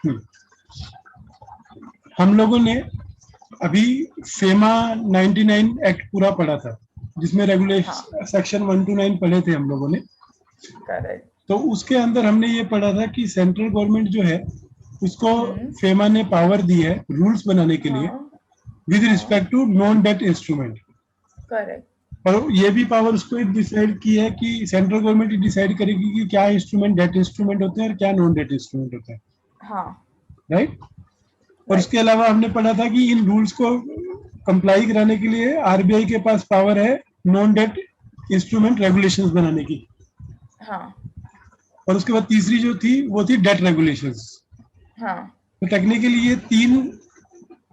हम्म, हम लोगों ने अभी फेमा 99 एक्ट पूरा पढ़ा था, जिसमें हाँ रेगुलेशन सेक्शन 1 to 9 पढ़े थे हम लोगों ने। करेक्ट। तो उसके अंदर हमने ये पढ़ा था कि सेंट्रल गवर्नमेंट जो है उसको हम्म। फेमा ने पावर दी है रूल्स बनाने के लिए हाँ विद हाँ respect to non debt instrument. Correct. और ये भी पावर उसको डिसाइड की है कि सेंट्रल गवर्नमेंट डिसाइड करेगी कि क्या इंस्ट्रूमेंट डेट इंस्ट्रूमेंट होते हैं और क्या नॉन डेट इंस्ट्रूमेंट होते हैं, हाँ राइट। और राइट। उसके अलावा हमने पढ़ा था कि इन रूल्स को कंप्लाई कराने के लिए आरबीआई के पास पावर है नॉन डेट इंस्ट्रूमेंट रेगुलेशंस बनाने की। हाँ और उसके बाद तीसरी जो थी वो थी डेट रेगुलेशंस। हाँ तो टेक्निकली ये तीन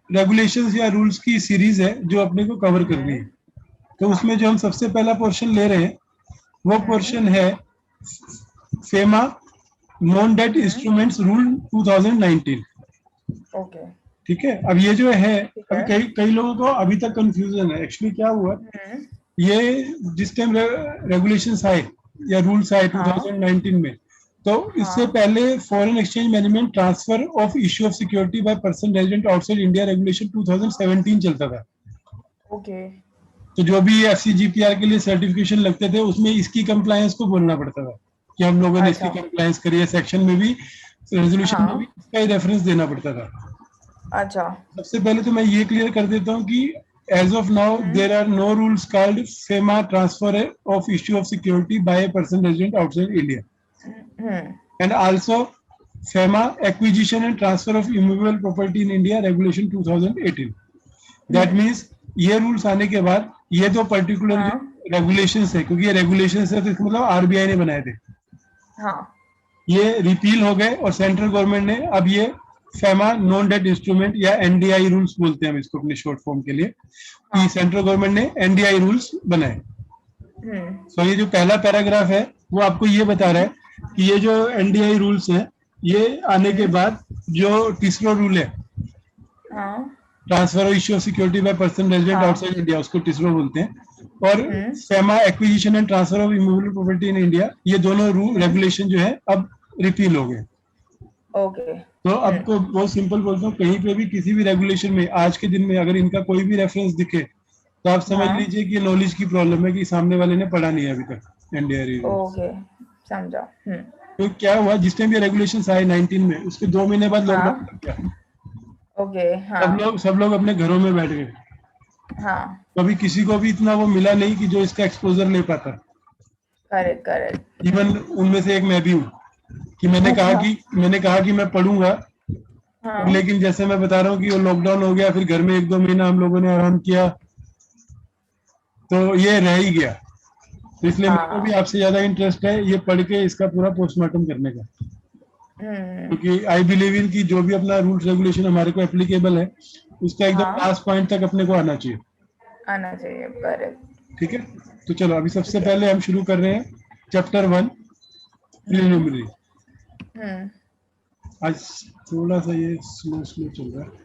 रेगुलेशंस या रूल्स की सीरीज है जो अपने को कवर करनी है। हम्म। तो हाँ। उसमें जो हम सबसे पहला पोर्शन ले रहे हैं वो हम्म। पोर्शन है FEMA non debt hmm. Instruments rule 2019। Okay. ठीक है, अब ये जो है ठीक अभी है। कई कई लोगों को अभी तक कंफ्यूजन है एक्चुअली क्या हुआ। हम्म। ये जिस टाइम रेगुलेशंस आए या रूल्स आए हाँ 2019 में, तो इससे हाँ। पहले foreign exchange management transfer of issue of security by person resident outside India regulation 2017 चलता था। ओके। तो जो भी एफसीजीपीआर के लिए सर्टिफिकेशन लगते थे उसमें इसकी कंप्लायंस को बोलना पड़ता था कि हम लोगों ने इसकी अच्छा। कंप्लायंस करी है, सेक्शन में भी रेजोल्यूशन में भी हाँ। इसका ही रेफरेंस देना पड़ता था। अच्छा। सबसे पहले तो मैं ये क्लियर कर देता हूँ कि as of now hmm. There are no rules called FEMA transfer of issue of security by a person resident outside India hmm. And also FEMA acquisition and transfer of immovable property in India regulation 2018। That hmm. Means ये रूल्स आने के बाद ये दो particular जो हाँ regulations है, क्योंकि ये रेगुलेशंस है तो इसका मतलब आरबीआई ने बनाए थे, हाँ। ये रिपील हो गए और सेंट्रल गवर्नमेंट ने अब ये फेमा नॉन डेट इंस्ट्रूमेंट या एनडीआई रूल्स बोलते हैं हम इसको अपने शॉर्ट फॉर्म के लिए, कि हाँ। सेंट्रल गवर्नमेंट ने एनडीआई रूल्स बनाए। हम्म। सो ये जो पहला पैराग्राफ है वो आपको ये बता रहा है कि ये जो एनडीआई रूल्स हैं ये आने के हम्म। बाद जो तीसरा रूल है हाँ transfer of issue of security by person resident हाँ। आउटसाइड इंडिया, उसको टिसरो बोलते हैं। और hmm. FEMA acquisition and transfer of immovable property in India, ये दोनों रूल हम्म। रेगुलेशन जो है अब रिपील हो गए। ओके। तो अब तो बहुत सिंपल बोलता हूँ, कहीं पे भी किसी भी रेगुलेशन में आज के दिन में अगर इनका कोई भी रेफरेंस दिखे तो आप समझ हाँ। लीजिए कि नॉलेज की प्रॉब्लम है कि सामने वाले ने पढ़ा नहीं है अभी तक एनडीआरई रूल्स। ओके समझा। तो क्या हुआ जिस टाइम ये रेगुलेशन आए 19 में, उसके 2 महीने बाद लॉकडाउन हाँ। लग गया। ओके। हाँ सब लोग अपने घरों में बैठ गए। हाँ। कभी किसी को भी इतना वो मिला नहीं कि जो इसका एक्सपोजर ले पाता। Correct correct. इवन उनमें से एक मैं भी हूँ कि अच्छा। मैंने कहा कि मैं पढ़ूंगा, और हाँ लेकिन जैसे मैं बता रहा हूँ कि वो लॉकडाउन हो गया, फिर घर में 1-2 महीना हम लोगों ने आराम किया, तो ये रह ही गया। तो इसलिए मेरे को भी हाँ। आपसे ज्यादा इंटरेस्ट है ये पढ़ के इसका पूरा पोस्टमार्टम करने का, हम्म। क्योंकि आई बिलीव इन की जो भी अपना रूल्स रेगुलेशन हमारे को एप्लीकेबल है उसका एकदम हाँ लास्ट पॉइंट तक अपने को आना चाहिए। आना चाहिए करेक्ट। ठीक है, तो चलो अभी सबसे ठीक है। पहले हम शुरू कर रहे हैं चैप्टर 1 हम्म। प्रिलिमिनरी। हम्म। आज थोड़ा सा ये स्लो स्लो चल रहा है,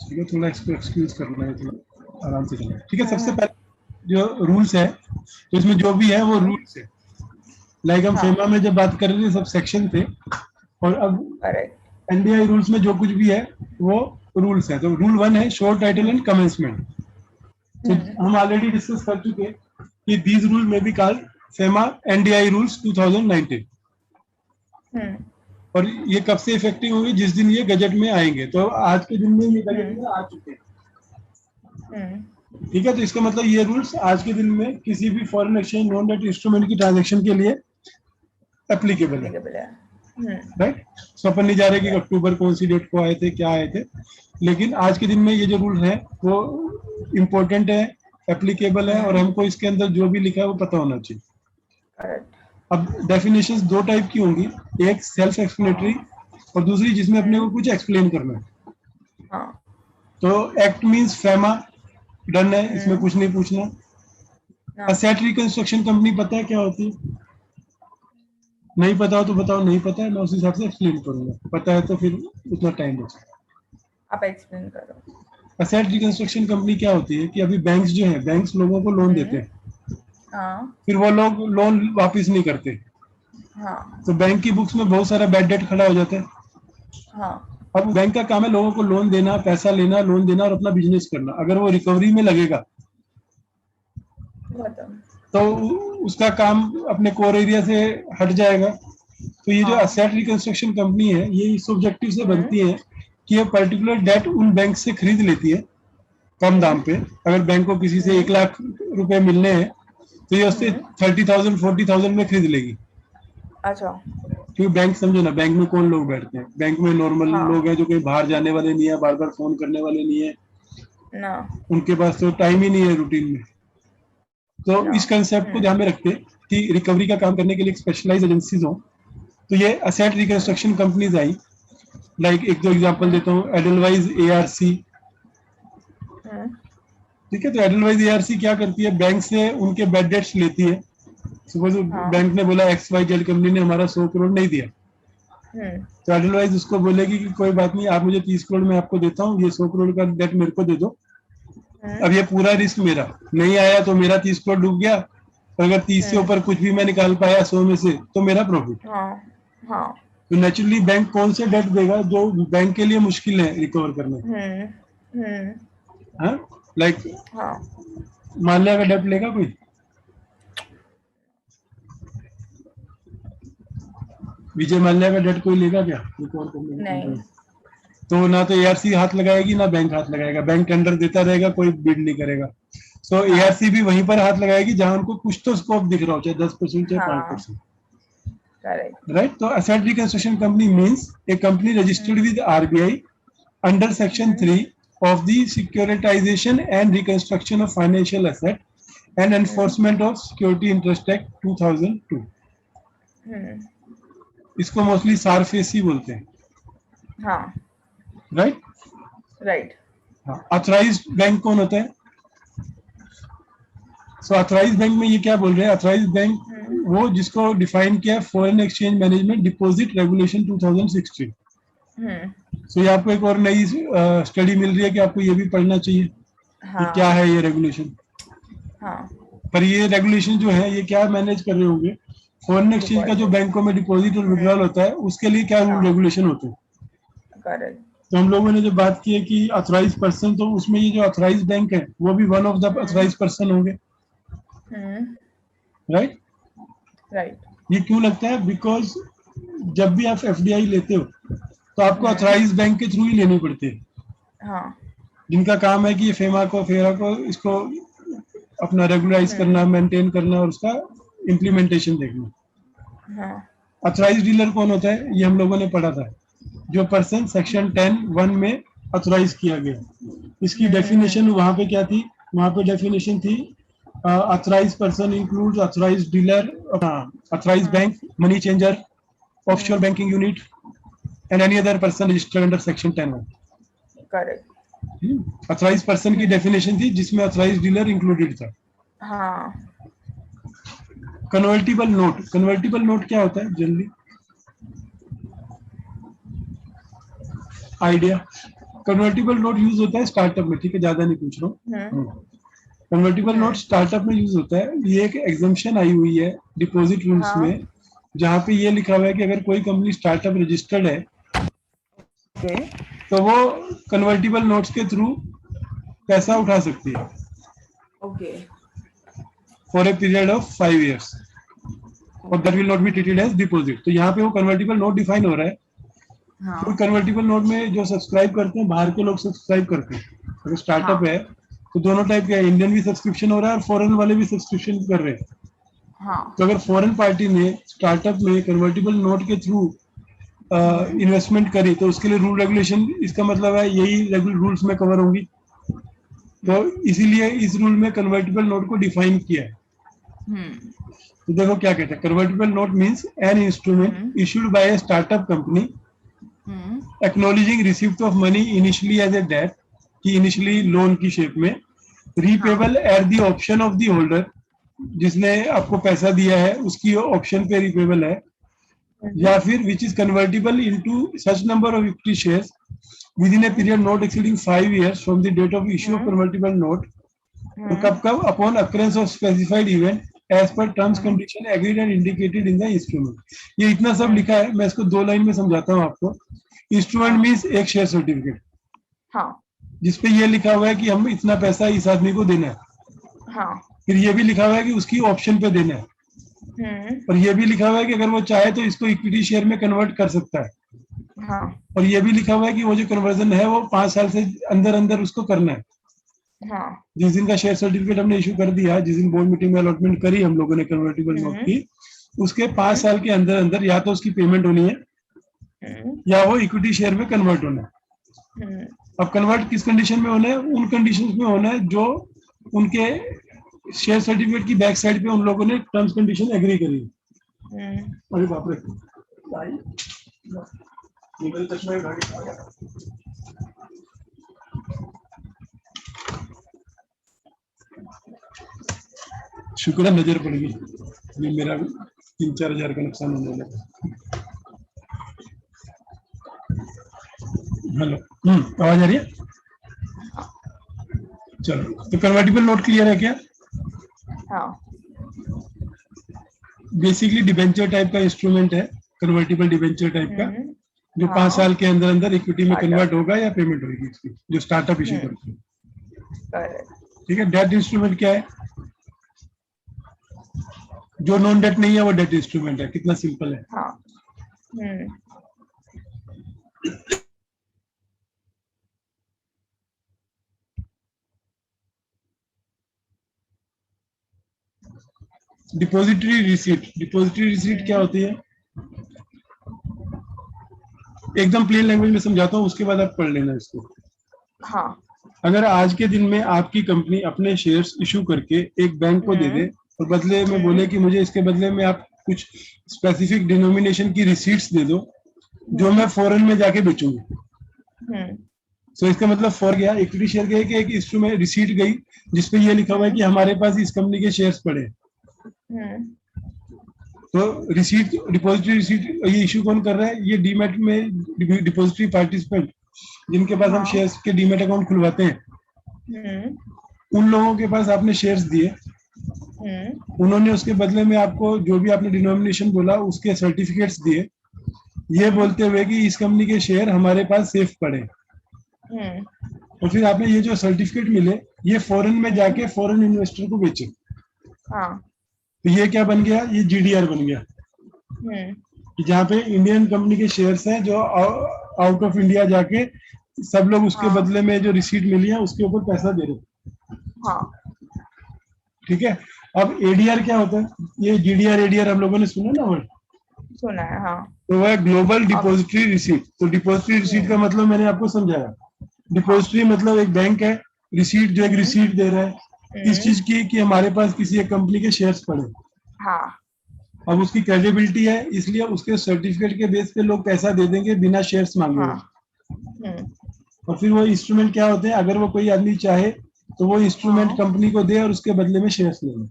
ठीक है, थोड़ा इसको एक्सक्यूज करना है, थोड़ा आराम से चलना है। ठीक है, सबसे हम्म। पहले जो रूल्स है तो इसमें जो भी है वो हम्म। रूल्स है। लाइक हम हाँ फेमा में जब बात कर रहे थे सब सेक्शन थे, और अब करेक्ट। एनडीआई रूल्स में जो कुछ भी है वो रूल्स है। तो रूल 1 है शो टाइटल एंड कमेंसमेंट। तो हम्म। हम ऑलरेडी डिस्कस कर चुके हैं कि दीज रूल में be called FEMA NDI rules 2019। हम्म। और ये कब से इफेक्टिव होंगे, जिस दिन ये गजट में आएंगे। तो आज के दिन में ये गजट हम्म। में आ चुके हैं। हम्म। ठीक है, तो इसका मतलब ये रूल्स आज के दिन में किसी भी foreign exchange non debt instrument की ट्रांजेक्शन के लिए एप्लीकेबल है, एप्लीकेबल है। राइट। सो अपन नहीं जा रहे कि राइट। अक्टूबर कौन सी डेट को आए थे क्या आए थे, लेकिन आज के दिन में ये जो रूल है वो इम्पोर्टेंट है, एप्लीकेबल है, और हमको इसके अंदर जो भी लिखा है वो पता होना चाहिए। करेक्ट। अब डेफिनेशंस दो टाइप की होंगी, एक सेल्फ एक्सप्लेनेटरी हाँ। और दूसरी जिसमें अपने को हम्म। कुछ एक्सप्लेन करना है। हाँ। तो एक्ट मींस फेमा, डन है, इसमें हम्म। कुछ नहीं पूछना। हाँ। असेट रिकंस्ट्रक्शन कंपनी पता है क्या होती है? नहीं पता हो तो बताओ नहीं पता है, मैं उस हिसाब से एक्सप्लेन करूंगा, पता है तो फिर उतना टाइम बचेगा। आप एक्सप्लेन करो। असेट रिकंस्ट्रक्शन कंपनी क्या होती है कि अभी बैंक्स जो है बैंक्स लोगों को लोन देते हम्म। हैं, हाँ फिर वो लोग लोन वापस नहीं करते, हाँ तो बैंक की बुक्स में बहुत सारा बैड डेट खड़ा हो जाता है। हाँ अब बैंक का काम है लोगों को लोन देना, पैसा लेना, लोन देना और अपना बिजनेस करना। अगर वो रिकवरी में लगेगा खत्म। तो उसका काम अपने कोर एरिया से हट जाएगा। तो ये जो हाँ असेट रिकंस्ट्रक्शन कंपनी है, ये इस ऑब्जेक्टिव से हम्म बनती है कि ये पर्टिकुलर डेट उन बैंक से खरीद लेती है कम दाम हम्म पे। अगर बैंक को किसी से हम्म 1 लाख रुपए मिलने हैं तो ये उससे हम्म 30,000 40,000 में खरीद लेगी। अच्छा क्योंकि बैंक, समझो ना, बैंक में कौन लोग बैठते हैं? बैंक में नॉर्मल हाँ लोग हैं जो कहीं बाहर जाने वाले नहीं है, बार बार फोन करने वाले नहीं है, ना उनके पास तो टाइम ही नहीं है रूटीन में। तो ना इस कंसेप्ट को ध्यान में रखते कि रिकवरी का काम करने के लिए एक स्पेशलाइज एजेंसीज हो, तो ये असेट हम्म रिकंस्ट्रक्शन कंपनीज आई। लाइक एक दो एग्जांपल हम्म देता हूँ, एडलवाइज एआरसी। हम्म ठीक है, तो एडलवाइज एआरसी क्या करती है, बैंक से उनके बैड डेट्स लेती है। सपोज हाँ बैंक ने बोला एक्स वाई जेड कंपनी ने हमारा 100 करोड़ नहीं दिया, हम्म तो एडलवाइज उसको बोलेगी कि कोई बात नहीं, आप मुझे 30 करोड़ में आपको देता हूँ, ये 100 करोड़ का डेट मेरे को दे दो। हम्म अब ये पूरा रिस्क मेरा नहीं आया तो मेरा 30 करोड़ डूब गया, और अगर 30 से हम्म ऊपर कुछ भी मैं निकाल पाया 100 में से तो मेरा प्रॉफिट। हाँ हाँ तो नेचुरली बैंक कौन से डेट देगा जो बैंक के लिए मुश्किल है रिकवर करने। हम्म हम्म हाँ, लाइक हाँ माल्या का डेट लेगा कोई? विजय माल्या का डेट कोई लेगा क्या रिकवर करने के नहीं लिए? तो ना तो एआरसी हाथ लगाएगी ना बैंक हाथ लगाएगा, बैंक टेंडर देता रहेगा, कोई बिड नहीं करेगा। सो हाँ एआरसी भी वहीं पर हाथ लगाएगी जहां उनको कुछ तो स्कोप दिख रहा हो, चाहे 10% चाहे हाँ 5%। करेक्ट राइट, तो asset reconstruction company means A company registered with RBI under section hmm 3 of the securitization and reconstruction of financial asset and hmm enforcement of security interest act 2002। हम्म इसको मोस्टली सारफेसी बोलते हैं। हाँ right, right हाँ। Authorised bank कौन होता है? सो authorise bank में ये क्या बोल रहे हैं, अथराइज बैंक हम्म वो जिसको डिफाइन किया foreign exchange management deposit regulation 2016। हम्म सो ये आपको एक और नई स्टडी मिल रही है कि आपको ये भी पढ़ना चाहिए कि क्या हाँ है ये रेगुलेशन। हाँ पर ये रेगुलेशन जो है ये क्या मैनेज कर रहे होंगे, फॉरेन एक्सचेंज का जो डिपॉजिट बैंकों में डिपॉजिट और विड्रॉल होता है उसके लिए क्या रूल हाँ रेगुलेशन होते हैं। करेक्ट तो हम लोगों ने जो बात की है कि अथराइज पर्सन, तो उसमें ये जो अथराइज बैंक है वो भी one of the hmm authorise person होंगे। हम्म राइट, राइट ये क्यों लगता है? बिकॉज जब भी आप एफडीआई लेते हो तो आपको हम्म अथराइज बैंक के थ्रू ही लेनी पड़ती है, हाँ जिनका काम है कि ये फेमा को फेरा को इसको अपना रेगुलराइज हम्म करना, मेंटेन करना और उसका इम्प्लीमेंटेशन देखना। हाँ अथराइज डीलर कौन होता है, ये हम लोगों ने पढ़ा था, जो पर्सन सेक्शन 10(1) में अथराइज किया गया। इसकी हम्म डेफिनेशन वहां पे क्या थी? वहां पे डेफिनेशन थी authorised person includes authorised dealer, authorised हाँ bank, money changer, offshore hmm banking unit and any other person registered under section 10(1). Correct authorised person की डेफिनेशन थी जिसमें अथराइज डीलर इंक्लूडेड था। हाँ कन्वर्टिबल नोट, कन्वर्टिबल नोट क्या होता है generally? Idea? Convertible note use होता है स्टार्टअप में, ठीक है, ज्यादा नहीं पूछ रहा हम्म हूँ। कन्वर्टिबल नोट हम्म स्टार्टअप में यूज होता है, ये एक एग्जम्पशन आई हुई है डिपॉजिट रूल्स हाँ में, जहाँ पे ये लिखा हुआ है कि अगर कोई कंपनी स्टार्टअप रजिस्टर्ड है ओके तो वो कन्वर्टिबल नोट्स के थ्रू पैसा उठा सकती है okay for a period of 5 years और that okay will not be treated as deposit. तो यहाँ पे वो कन्वर्टिबल नोट डिफाइन हो रहा है। तो हाँ कन्वर्टिबल नोट में जो सब्सक्राइब करते हैं बाहर के लोग सब्सक्राइब करते हैं। अगर स्टार्टअप हाँ है तो दोनों टाइप के हैं, इंडियन भी सब्सक्रिप्शन हो रहा है और फॉरेन वाले भी सब्सक्रिप्शन कर रहे हैं। हाँ तो अगर फॉरेन पार्टी ने स्टार्टअप में कन्वर्टिबल नोट के थ्रू इन्वेस्टमेंट करी तो उसके लिए रूल रेगुलेशन, इसका मतलब है यही रूल्स में कवर होंगी। तो इसीलिए इस रूल में कन्वर्टिबल नोट को डिफाइन किया है। हम्म तो देखो क्या कहते हैं, convertible note means an instrument hmm issued by a startup company hmm acknowledging receipt of money initially as a debt, कि इनिशियली लोन की शेप में, हाँ repayable at the option of the holder, जिसने आपको पैसा दिया है उसकी ऑप्शन पे रीपेबल है, हम्म या फिर which is convertible into such number of equity shares within a hmm period not exceeding 5 years from the date of issue of hmm convertible note. और हम्म कब कब? Upon occurrence of specified event as per terms condition agreed and indicated in the instrument. ये इतना सब लिखा है, मैं इसको 2 लाइन में समझाता हूँ आपको। इंस्ट्रूमेंट मीन्स एक शेयर सर्टिफिकेट, हाँ जिसपे ये लिखा हुआ है कि हम इतना पैसा इस आदमी को देना है। हाँ फिर ये भी लिखा हुआ है कि उसकी ऑप्शन पे देना है, और ये भी लिखा हुआ है कि अगर वो चाहे तो इसको इक्विटी शेयर में कन्वर्ट कर सकता है। हाँ और ये भी लिखा हुआ है कि वो जो कन्वर्जन है वो 5 साल से अंदर अंदर उसको करना है। हाँ जिस दिन का शेयर सर्टिफिकेट हमने इशू कर दिया, जिस दिन बोर्ड मीटिंग में अलॉटमेंट करी हम लोगों ने कन्वर्टेबल नोट की, उसके 5 साल के अंदर अंदर या तो उसकी पेमेंट होनी है या वो इक्विटी शेयर में कन्वर्ट होना है। अब कन्वर्ट किस कंडीशन में होना है? उन कंडीशंस में होना है जो उनके शेयर सर्टिफिकेट की बैक साइड पे उन लोगों ने टर्म्स कंडीशन एग्री करी है। अरे बाप रे, चश्मा शुक्र है नजर पड़ गई, ये मेरा 3-4 हजार का नुकसान होने लगा। हेलो, आवाज आ रही है? चलो, तो कन्वर्टिबल नोट क्लियर है क्या? हाँ बेसिकली डिबेंचर टाइप का इंस्ट्रूमेंट है, कन्वर्टिबल डिबेंचर टाइप का, जो 5 साल के अंदर अंदर इक्विटी में कन्वर्ट होगा या पेमेंट होगी इसकी, जो स्टार्टअप इशू करते हैं। ठीक है। डेट इंस्ट्रूमेंट क्या है? जो नॉन डेट नहीं है वो डेट इंस्ट्रूमेंट है। कितना सिंपल है। हाँ डिपॉजिटरी रिसीट। डिपॉजिटरी रिसीट क्या होती है? एकदम प्लेन लैंग्वेज में समझाता हूँ, उसके बाद आप पढ़ लेना इसको। हाँ अगर आज के दिन में आपकी कंपनी अपने शेयर्स इशू करके एक बैंक को दे दे और बदले में बोले कि मुझे इसके बदले में आप कुछ स्पेसिफिक डिनोमिनेशन की रिसीट्स दे दो जो मैं फॉरेन में जाके बेचूंगी, तो इसका मतलब फॉर गया इक्विटी शेयर गए कि एक इंस्ट्रूमेंट रिसीट गई जिसपे ये लिखा हुआ है कि हमारे पास इस कंपनी के शेयर्स पड़े। तो रिसीट, डिपॉजिटरी रिसीट, ये इशू कौन कर रहा है? ये डीमैट में डिपॉजिटरी पार्टिसिपेंट जिनके पास हम शेयर्स के डीमैट अकाउंट खुलवाते हैं, उन लोगों के पास आपने शेयर्स दिए, उन्होंने उसके बदले में आपको जो भी आपने डिनोमिनेशन बोला उसके सर्टिफिकेट्स दिए, ये बोलते हुए कि इस कंपनी के शेयर हमारे पास सेफ पड़े। और फिर आपने ये जो सर्टिफिकेट मिले ये फॉरेन में जाके फॉरेन इन्वेस्टर को बेचे। तो ये क्या बन गया? ये जीडीआर बन गया, जहाँ पे इंडियन कंपनी के शेयर्स हैं जो आउट ऑफ इंडिया जाके सब लोग उसके बदले में जो रिसीट मिली है उसके ऊपर पैसा दे रहे। ठीक है। अब एडीआर क्या होता है? ये जीडीआर एडीआर हम लोगों ने सुना ना वर्ड? सुना है। हाँ। तो वह ग्लोबल डिपॉजिटरी रिसीट। तो डिपॉजिटरी रिसीट का मतलब मैंने आपको समझाया। डिपॉजिटरी मतलब एक बैंक है, रिसीट जो एक रिसीट दे रहा है इस चीज की कि हमारे पास किसी एक कंपनी के शेयर्स पड़े। अब उसकी क्रेडिबिलिटी है, इसलिए उसके सर्टिफिकेट के बेस पे लोग पैसा दे देंगे बिना शेयर्स मांगे। और फिर वो इंस्ट्रूमेंट क्या होते हैं? अगर वो कोई आदमी चाहे तो वो इंस्ट्रूमेंट कंपनी को दे और उसके बदले में शेयर्स ले ले।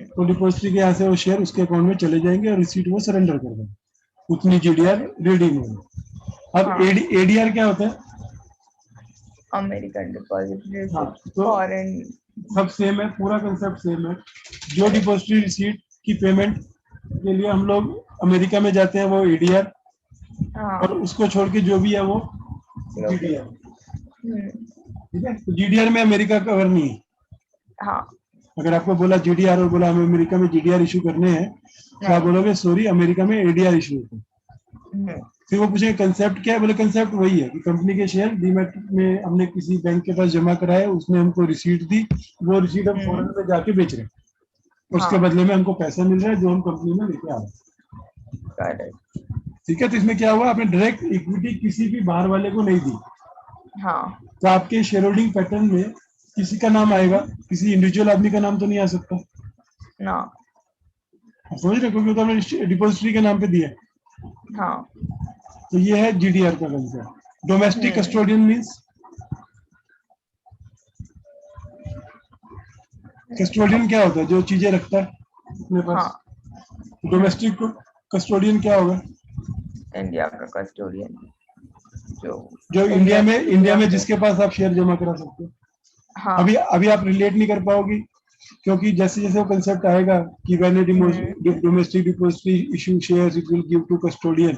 तो डिपॉजिटरी के यहाँ से वो शेयर उसके अकाउंट में चले जाएंगे और रिसीट वो सरेंडर कर देंगे, उतनी जीडीआर रिडीम होगी। अब एडीआर क्या होता है? American depository. तो फॉरेन सब सेम है, पूरा कंसेप्ट सेम है। जो डिपॉजिटरी रिसीट की पेमेंट के लिए हम लोग अमेरिका में जाते हैं वो एडीआर, और उसको छोड़ के जो भी है वो जीडीआर। ठीक है। तो जीडीआर में अमेरिका कवर नहीं है। अगर आपको बोला जीडीआर और बोला हमें अमेरिका में जीडीआर इशू करने हैं तो आप बोलोगे सॉरी अमेरिका में एडीआर इशू होते हैं। फिर वो पूछेंगे कंसेप्ट क्या है? बोले कंसेप्ट वही है कि कंपनी के शेयर डीमैट में हमने किसी बैंक के पास जमा कराए, उसने हमको रिसीट दी, वो रिसीट हम फॉरेन में जाके बेच रहे हैं, उसके बदले में हमको पैसा मिल रहा है जो हम कंपनी में लेके आ रहे हैं। ठीक है। तो इसमें क्या हुआ? आपने डायरेक्ट इक्विटी किसी भी बाहर वाले को नहीं दी। तो आपके शेयर होल्डिंग पैटर्न में किसी का नाम आएगा, किसी इंडिविजुअल आदमी का नाम तो नहीं आ सकता ना। समझ रहे? क्योंकि तो हमने डिपॉजिटरी के नाम पे दिया। तो ये है जीडीआर का concept. Domestic custodian means, custodian क्या होता है? जो चीजें रखता है अपने पास। डोमेस्टिक कस्टोडियन क्या होगा? इंडिया का कस्टोडियन, जो इंडिया में जिसके पास आप शेयर जमा करा सकते हो। अभी आप रिलेट नहीं कर पाओगी क्योंकि जैसे जैसे वो कंसेप्ट आएगा कि when domestic depository issue shares it will give to custodian,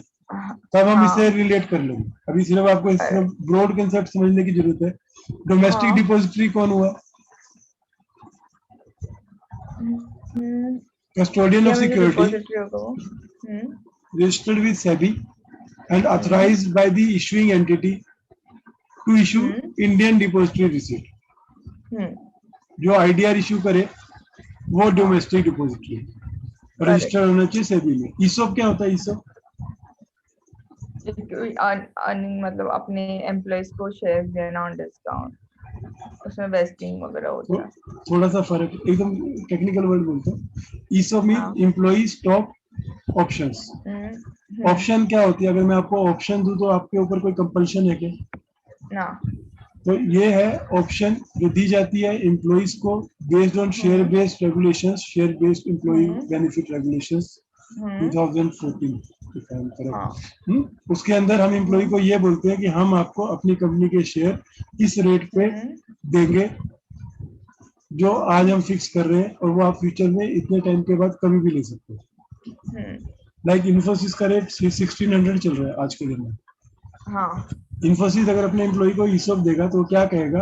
तब हम इससे हाँ रिलेट कर लेंगे। अभी सिर्फ आपको अरे, सिर्फ ब्रॉड कंसेप्ट समझने की जरूरत है। डोमेस्टिक हाँ डिपॉजिटरी कौन हुआ? हम्म, कस्टोडियन ऑफ क्या मुझे सिक्योरिटी डिपॉजिटरी होगा वो? registered with SEBI and hmm authorized by the issuing entity to issue hmm Indian depository receipt। हम्म जो आईडीआर इशू करे वो हाँ डोमेस्टिक डिपॉजिटरी करेक्ट। रजिस्टर्ड होना चाहिए सेबी में। ईसोप क्या होता है? ईसोप अर्निंग मतलब अपने एम्प्लॉयज को शेयर देना ऑन डिस्काउंट, उसमें वेस्टिंग वगैरह तो होता है। थोड़ा सा फर्क, एकदम टेक्निकल वर्ड बोलता हूँ। ईसोप मीन हाँ एम्प्लॉई स्टॉक ऑप्शंस। हम्म ऑप्शन क्या होती है? अगर मैं आपको ऑप्शन दूं तो आपके ऊपर कोई कंपल्शन है क्या? ना तो ये है ऑप्शन जो दी जाती है एम्प्लॉइज को based on share hmm based regulations, share based employee hmm benefit regulations hmm 2014, if I am हाँ correct। उसके अंदर हम एम्प्लॉय हम्म को ये बोलते हैं कि हम आपको अपनी कंपनी के शेयर इस रेट पे हम्म देंगे जो आज हम फिक्स कर रहे हैं, और वो आप फ्यूचर में इतने टाइम के बाद कभी भी ले सकते हो। हम्म लाइक इन्फोसिस का रेट 1600 चल रहा है आज के दिन में। हाँ इन्फोसिस अगर अपने एम्प्लॉय को ईसॉप देगा तो वो क्या कहेगा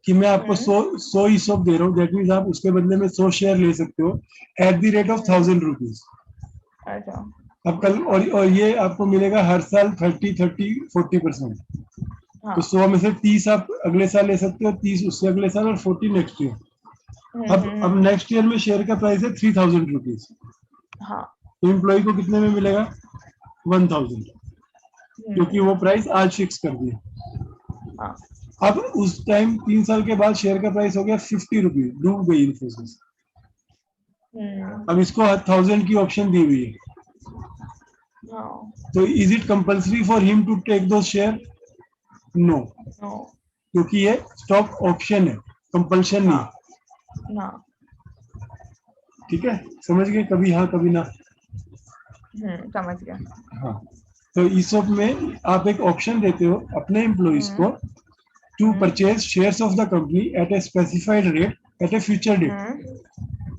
कि मैं आपको हम्म 100 ईसॉप दे रहा हूँ, दैट मीन्स आप उसके बदले में 100 शेयर ले सकते हो at the rate of hmm 1000 rupees. अच्छा अब कल और ये आपको मिलेगा हर साल 30-30-40%। तो हाँ 100 में से 30 आप अगले साल ले सकते हो, 30 उससे अगले साल, और 40 नेक्स्ट ईयर। अब हम्म नेक्स्ट ईयर में शेयर का प्राइस है 3000 रुपीज। हाँ तो एम्प्लॉय को कितने में मिलेगा? 1000, क्योंकि हम्म वो प्राइस आज फिक्स कर दिया। हाँ अब उस टाइम 3 साल के बाद शेयर का प्राइस हो गया 50 रुपीज, डूब गई इन्फोसिस। हम्म अब इसको 1000 की ऑप्शन दी हुई है, हाँ तो is it compulsory for him to take दो शेयर? नो, नो क्योंकि ये स्टॉक ऑप्शन है, कंपल्शन नहीं हाँ है। ना ठीक है, समझ गए? कभी हाँ कभी ना। समझ गया। हाँ, तो ईसॉप में आप एक ऑप्शन देते हो अपने एम्प्लॉइज को hmm to hmm purchase shares of the company at a specified rate at a future date. Hmm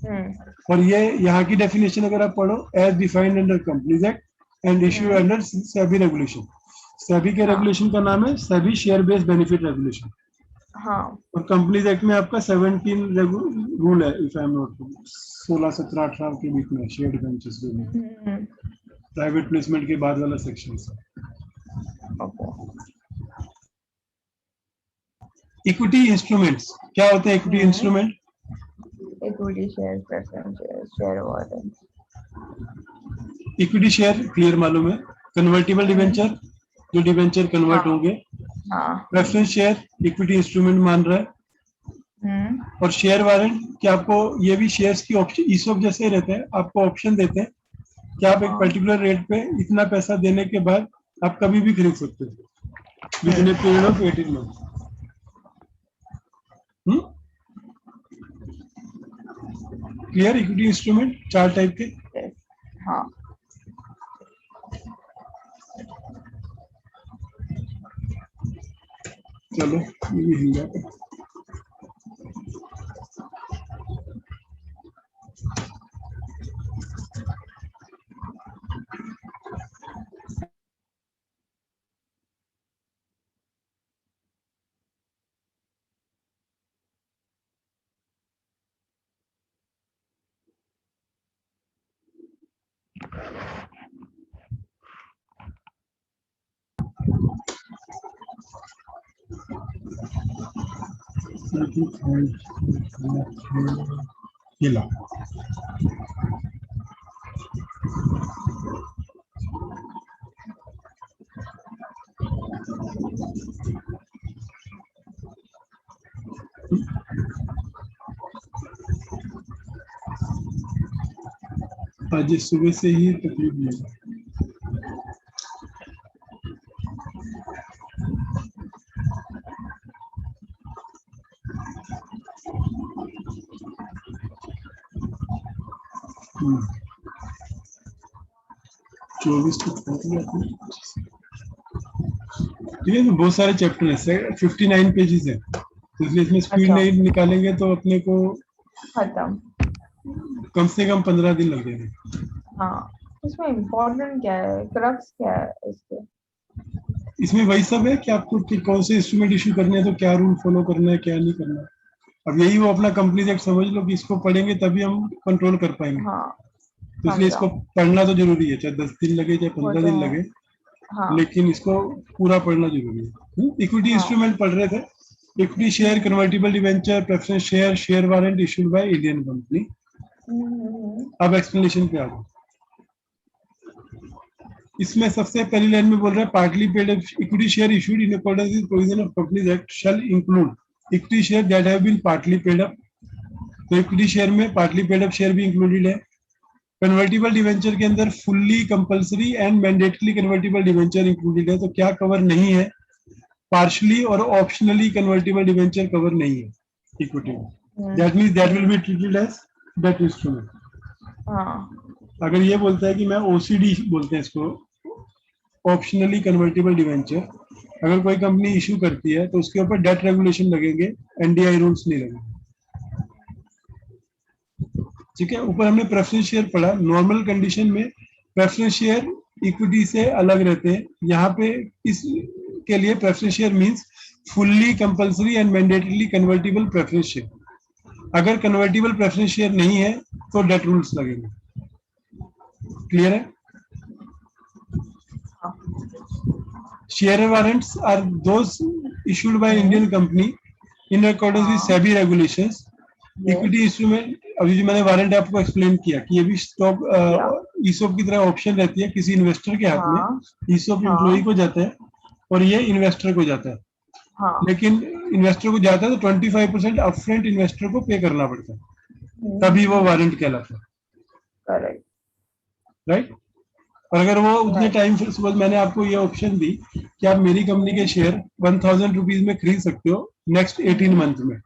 hmm और ये यहाँ की डेफिनेशन अगर आप पढ़ो, as defined under companies act and issue hmm under SEBI regulation. SEBI के हाँ रेगुलेशन का नाम है SEBI share based benefit regulation. हाँ और कंपनीज एक्ट में आपका 17 रूल है, इफ आई एम नॉट, 16, 17, 18 के बीच में शेयर बेंचेस में हम्म प्राइवेट प्लेसमेंट के बाद वाला सेक्शन है। ओके इक्विटी इंस्ट्रूमेंट्स क्या होते हैं? Equity instrument equity share preference share share warrant equity share clear मालूम है। कन्वर्टिबल डिवेंचर जो डिवेंचर कन्वर्ट हाँ होंगे। हाँ प्रेफरेंस शेयर इक्विटी इंस्ट्रूमेंट मान रहा है। और शेयर वारंट कि आपको ये भी शेयर्स की ऑप्शन ईसॉप जैसे ही रहते हैं, आपको ऑप्शन देते हैं कि आप एक हाँ पर्टिकुलर रेट पे इतना पैसा देने के बाद आप कभी भी खरीद सकते हो with in A period of 18 month. Clear? Equity instrument 4 type के। यस हाँ चलो ये भी हिल जाता है। हिला आज सुबह से ही तकलीफ है। हम्म, 24 को पहुंच गया था। ठीक है, तो बहुत सारे चैप्टर है, 59 पेजेस है, तो इसलिए इसमें स्पीड अच्छा नहीं निकालेंगे तो अपने को खत्म कम से कम 15 दिन लग जाएंगे। हाँ, इसमें इम्पोर्टेंट क्या है, क्रक्स क्या है इसके? इसमें वही सब है कि आपको कि कौन से इंस्ट्रूमेंट इशू करने हैं, तो क्या रूल फॉलो करना है, क्या नहीं करना है। अब यही वो अपना कंपनी एक्ट समझ लो कि इसको पढ़ेंगे तभी हम कंट्रोल कर पाएंगे। हाँ, तो इसलिए समझा। इसको पढ़ना तो जरूरी है, चाहे 10 दिन लगे चाहे वो 15 तो दिन है। लगे, हाँ। लेकिन इसको पूरा पढ़ना जरूरी है। इक्विटी हाँ। इंस्ट्रूमेंट पढ़ रहे थे, equity share, convertible debenture, preference share, share warrant issued by Indian company. Hmm. अब एक्सप्लेनेशन पे आ गए। इसमें सबसे पहली लाइन में बोल रहा है partly paid equity share issued in accordance with provision of companies act shall include equity share that have been partly paid up. तो इक्विटी शेयर में पार्टली पेड अप शेयर भी इंक्लूडेड है। कन्वर्टिबल डिवेंचर के अंदर fully compulsory and mandatory convertible debenture included है। तो क्या cover नहीं है? पार्शली और ऑप्शनली कन्वर्टिबल डिवेंचर कवर नहीं है इक्विटी में। That means that will be treated as debt instrument. हाँ। अगर ये बोलता है कि मैं ओसीडी बोलते हैं इसको, ऑप्शनली कन्वर्टिबल डिवेंचर, अगर कोई कंपनी इशू करती है तो उसके ऊपर डेट रेगुलेशन लगेंगे, एनडीआई रूल्स नहीं लगेंगे। ठीक है। ऊपर हमने प्रेफरेंस शेयर पढ़ा। नॉर्मल कंडीशन में प्रेफरेंस शेयर इक्विटी से अलग रहते हैं। यहाँ पे इस के लिए preference share means fully compulsory and mandatory convertible preference share. अगर कन्वर्टिबल प्रेफरेंस शेयर नहीं है तो डेट रूल्स लगेंगे। क्लियर है? Share warrants are those issued by Indian company in accordance with SEBI regulations. Equity instrument, अभी जो मैंने warrant आपको एक्सप्लेन किया कि ये भी स्टॉक ईसोप की तरह ऑप्शन रहती है किसी इन्वेस्टर के हाथ में। ईसोप एम्प्लॉय को जाता है और ये इन्वेस्टर को जाता है। लेकिन इन्वेस्टर को जाता है तो 25% अपफ्रंट इन्वेस्टर को पे करना पड़ता है, तभी वो वारंट कहलाता है। करेक्ट। राइट। और अगर वो उतने टाइम से, सपोज मैंने आपको ये ऑप्शन दी कि आप मेरी कंपनी के शेयर 1000 रुपीज में खरीद सकते हो नेक्स्ट 18 मंथ में,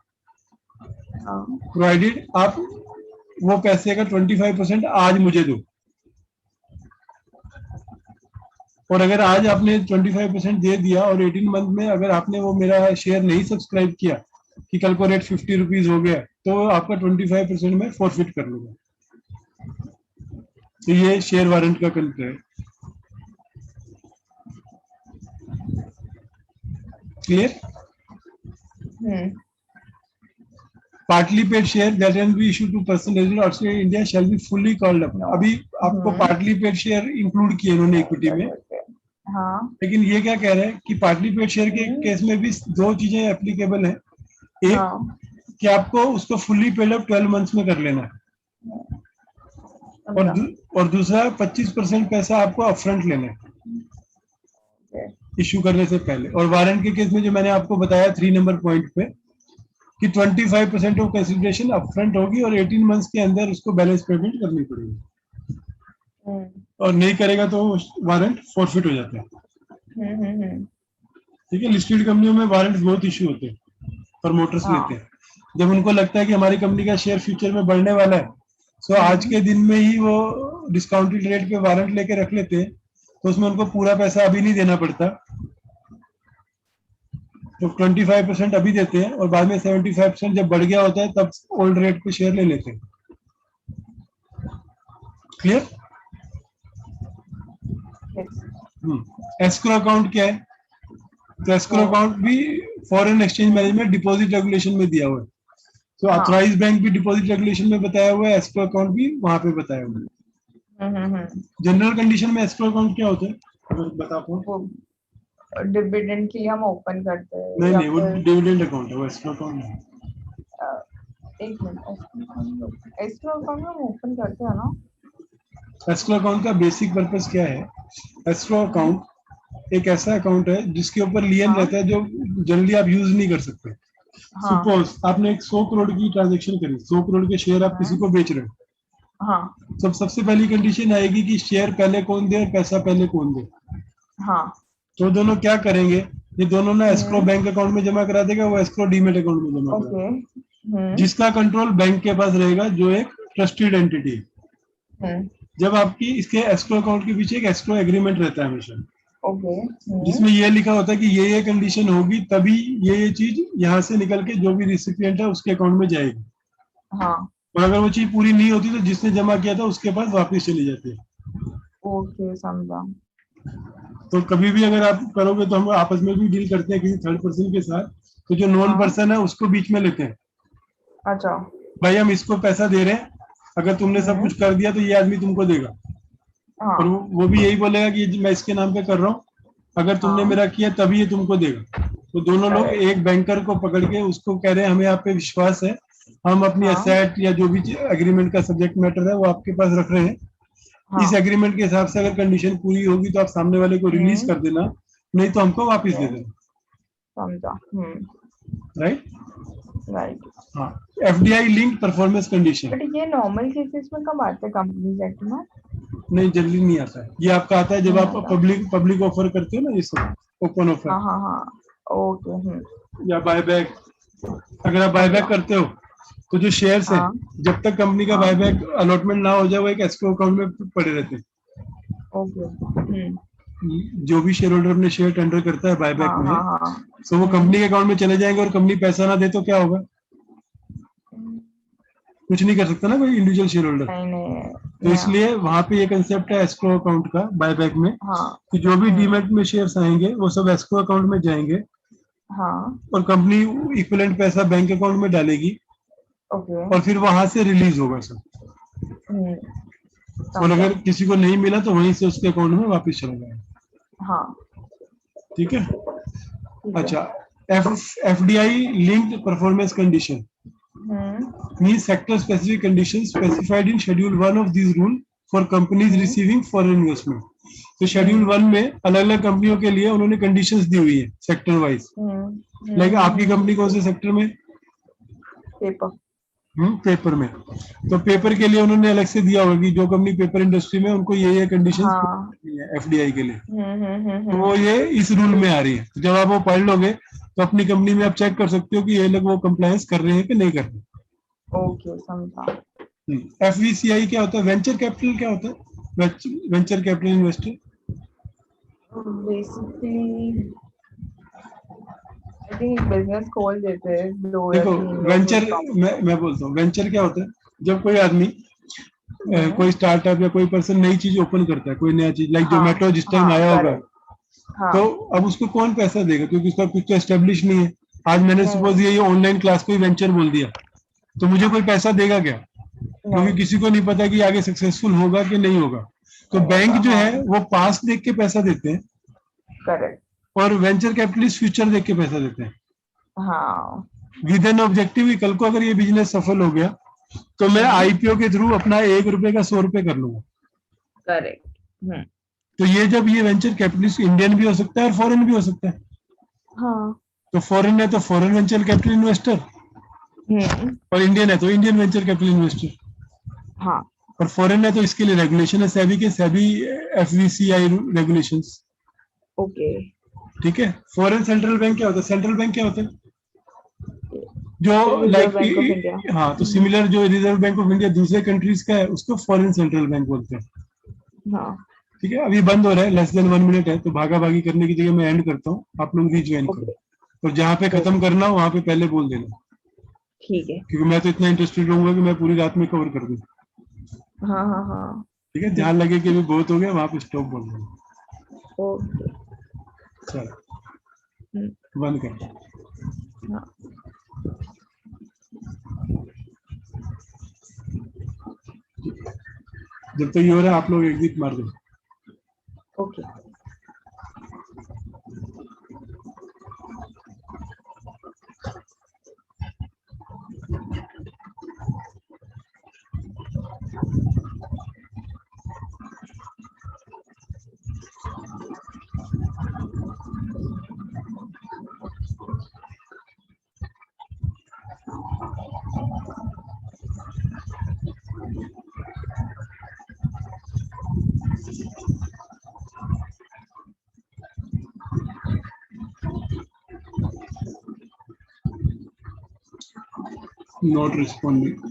प्रोवाइडेड आप वो पैसे का 25% आज मुझे दो। और अगर आज आपने 25% दे दिया और 18 मंथ में अगर आपने वो मेरा शेयर नहीं सब्सक्राइब किया कि कल को रेट 50 रुपीज हो गया, तो आपका 25% में फॉरफिट कर लूंगा। तो ये शेयर वारंट का कंसेप्ट है। Clear? Partly paid share that can be issued to person resident outside India shall be fully called up. अभी आपको पार्टली पेड शेयर इंक्लूड किए उन्होंने इक्विटी में। हाँ। लेकिन ये क्या कह रहे हैं कि पार्टली पेड शेयर के केस में भी दो चीजें एप्लीकेबल है। एक कि आपको उसको फुल्ली पेड अप 12 मंथ्स में कर लेना है, और दूसरा 25% पैसा आपको अपफ्रंट लेना है इश्यू करने से पहले। और वारंट के केस में जो मैंने आपको बताया 3 नंबर पॉइंट पे कि 25% ऑफ कंसिडरेशन अपफ्रंट होगी और 18 मंथ्स के अंदर उसको बैलेंस पेमेंट करनी पड़ेगी, और नहीं करेगा तो वारंट फॉरफिट हो जाता है। ठीक है। लिस्टेड कंपनियों में वारंट बहुत इश्यू होते हैं, प्रमोटर्स लेते हैं। जब उनको लगता है कि हमारी कंपनी का शेयर फ्यूचर में बढ़ने वाला है, तो आज के दिन में ही वो डिस्काउंटेड रेट पे वारंट लेके रख लेते हैं, तो उसमें उनको पूरा पैसा अभी नहीं देना पड़ता। तो 25% अभी देते हैं और बाद में 75% जब बढ़ गया होता है तब ओल्ड रेट पे शेयर ले लेते हैं। क्लियर? एस्क्रो अकाउंट क्या है? तो एस्क्रो अकाउंट भी foreign exchange management deposit regulation में दिया हुआ है। तो ऑथराइज बैंक भी डिपॉजिट रेगुलेशन में बताया हुआ है, एस्क्रो अकाउंट भी वहां पे बताया हुआ है। जनरल कंडीशन में एस्क्रो अकाउंट क्या होता है अगर बता पाओ? डिविडेंड के लिए हम ओपन करते हैं। नहीं, वो डिविडेंड अकाउंट है, वो एस्क्रो अकाउंट नहीं। एक मिनट, एस्क्रो अकाउंट हम ओपन करते हैं ना। एस्क्रो अकाउंट का बेसिक पर्पस क्या है? एस्क्रो अकाउंट एक ऐसा अकाउंट है जिसके ऊपर लियन रहता है जो जनरली आप यूज नहीं कर सकते। सपोज आपने एक 100 करोड़ की ट्रांजेक्शन करी, 100 करोड़ के शेयर आप किसी को बेच रहे हो। तो सबसे पहली कंडीशन आएगी कि शेयर पहले कौन दे और पैसा पहले कौन दे। तो दोनों क्या करेंगे, ये दोनों ना एस्क्रो बैंक अकाउंट में जमा करा देगा, वो एस्क्रो डीमेट अकाउंट में जमा करा देगा, जिसका कंट्रोल बैंक के पास रहेगा, जो एक ट्रस्टेड एंटिटी है। जब आपकी इसके एस्क्रो अकाउंट के पीछे एक एस्क्रो एग्रीमेंट रहता है हमेशा, जिसमें ये लिखा होता है कि ये कंडीशन होगी तभी ये चीज यहाँ से निकल के जो भी रिसिपिएंट है उसके अकाउंट में जाएगी। और अगर वो चीज पूरी नहीं होती तो जिसने जमा किया था उसके पास वापस चली जाती है। ओके, समझा। तो कभी भी अगर आप करोगे तो हम आपस में भी डील करते हैं किसी थर्ड पर्सन के साथ, तो जो नॉन हाँ। पर्सन है उसको बीच में लेते हैं। अच्छा। भाई हम इसको पैसा दे रहे हैं, अगर तुमने सब हम्म। कुछ कर दिया तो ये आदमी तुमको देगा। और हाँ। वो भी यही बोलेगा कि मैं इसके नाम पे कर रहा हूँ, अगर तुमने हाँ। मेरा किया तभी ये तुमको देगा। तो दोनों लोग करेक्ट। एक बैंकर को पकड़ के उसको कह रहे हैं हमें आप पे विश्वास है, हम अपनी हाँ। एसेट या जो भी एग्रीमेंट का सब्जेक्ट मैटर है वो आपके पास रख रहे हैं। इस हाँ। एग्रीमेंट के हिसाब से अगर कंडीशन पूरी होगी तो आप सामने वाले को रिलीज हम्म। कर देना, नहीं तो हमको वापस दे यस, देना। समझा। राइट। राइट। हाँ। FDI linked performance condition. But ये नॉर्मल केसेस में कब आते हैं कंपनीज एक्ट में? नहीं जल्दी नहीं आता है, ये आपका आता है जब नहीं आप आता। पब्लिक पब्लिक ऑफर करते हो ना, ये सब ओपन ऑफर हाँ हाँ हाँ। ओके। या बायबैक। अगर आप बायबैक समझा। करते हो तो जो शेयर्स हैं, हाँ। जब तक कंपनी का हाँ। बायबैक अलॉटमेंट ना हो जाए वो एक एस्क्रो अकाउंट में पड़े रहते ओके। हैं। जो भी शेयर होल्डर अपने शेयर टेंडर करता है बायबैक हाँ में, हाँ हाँ। तो वो कंपनी के अकाउंट में चले जाएंगे, और कंपनी पैसा ना दे तो क्या होगा? हम्म। कुछ नहीं कर सकता ना कोई इंडिविजुअल शेयर होल्डर। नहीं तो नहीं, या। इसलिए वहां पे ये कंसेप्ट है एस्क्रो अकाउंट का बायबैक में, हाँ। कि जो भी हम्म। डीमैट में शेयर्स आएंगे वो सब एस्क्रो अकाउंट में जाएंगे, हाँ। और कंपनी इक्विवेलेंट पैसा बैंक अकाउंट में डालेगी, ओके। और फिर वहां से रिलीज होगा सब। हम्म। और समझा। अगर किसी को नहीं मिला तो वहीं से उसके अकाउंट में वापस चला जाएगा। हाँ। ठीक है। ठीक है। अच्छा। F FDI linked performance condition hmm. means sector specific conditions specified in schedule 1 of these rule for companies hmm. receiving foreign investment। तो शेड्यूल हम्म। 1 में अलग अलग कंपनियों के लिए उन्होंने कंडीशंस दी हुई है सेक्टर वाइज। लाइक आपकी कंपनी कौन से सेक्टर में? पेपर। पेपर में। तो पेपर के लिए उन्होंने अलग से दिया होगा कि जो कंपनी पेपर इंडस्ट्री में उनको ये कंडीशंस हाँ। है एफडीआई के लिए। तो वो हम्म। ये इस रूल में आ रही है, तो जब आप वो पढ़ लोगे तो अपनी कंपनी में आप चेक कर सकते हो कि ये लोग वो कंप्लायंस कर रहे हैं कि नहीं कर रहे। ओके, समझा। एफवीसीआई क्या होता है? वेंचर कैपिटल क्या होता है? Venture capital investor. Basically I think business खोल देते हैं दो या देखो तीन लोग वेंचर, मिलकर। मैं बोलता हूँ वेंचर क्या होता है, जब कोई आदमी हम्म। कोई स्टार्टअप या कोई पर्सन नई चीज ओपन करता है, कोई नया चीज लाइक हाँ। जोमेटो जिस टाइम हाँ, आया होगा, करेक्ट। हाँ। तो अब उसको कौन पैसा देगा क्योंकि उसका कुछ तो एस्टेब्लिश नहीं है। आज मैंने नहीं। सपोज ये ऑनलाइन क्लास को वेंचर बोल दिया, तो मुझे कोई पैसा देगा क्या? क्योंकि नहीं। किसी को नहीं पता कि आगे सक्सेसफुल होगा कि नहीं होगा। तो नहीं बैंक होगा, जो हाँ। है वो पास देख के पैसा देते हैं, करेक्ट। और वेंचर कैपिटलिस्ट फ्यूचर देख के पैसा देते हैं, हाँ। विद एन ऑब्जेक्टिव कि कल को अगर ये बिजनेस सफल हो गया तो मैं हम्म। आईपीओ के थ्रू अपना 1 रुपए का 100 रुपए कर लूंगा। करेक्ट। तो ये जब ये वेंचर कैपिटलिस्ट इंडियन भी हो सकता है और फॉरेन भी हो सकता है। हाँ। तो फॉरेन है तो फॉरेन वेंचर कैपिटल इन्वेस्टर, हम्म। और इंडियन है तो इंडियन वेंचर कैपिटल इन्वेस्टर। हाँ। और फॉरेन है तो इसके लिए रेगुलेशन है सेबी के, सेबी एफवीसीआई रेगुलेशंस। ओके। ठीक है। फॉरेन सेंट्रल बैंक क्या होता है? सेंट्रल बैंक क्या होता है? जो reserve like bank of India. हाँ, तो सिमिलर जो रिजर्व बैंक ऑफ इंडिया दूसरे कंट्रीज का है उसको फॉरेन सेंट्रल बैंक बोलते हैं। हाँ। ठीक है। अभी बंद हो रहा है, लेस देन 1 मिनट है, तो भागा भागी करने की जगह मैं एंड करता हूँ, आप लोग रीज्वाइन करो। ओके। और जहाँ पे खत्म ओके। करना हो वहां पे पहले बोल देना, ठीक है। क्योंकि मैं तो इतना इंटरेस्टेड रहूंगा कि मैं पूरी रात में कवर कर दूं। हाँ हाँ हाँ। ठीक है। ध्यान लगे कि अभी बहुत हो गया, वहां पे स्टॉप बोल देना। ओके। चलो हम्म। बंद कर। हाँ। जब तक ये हो रहा है आप लोग एग्जिट मार दो। ओके। Not responding.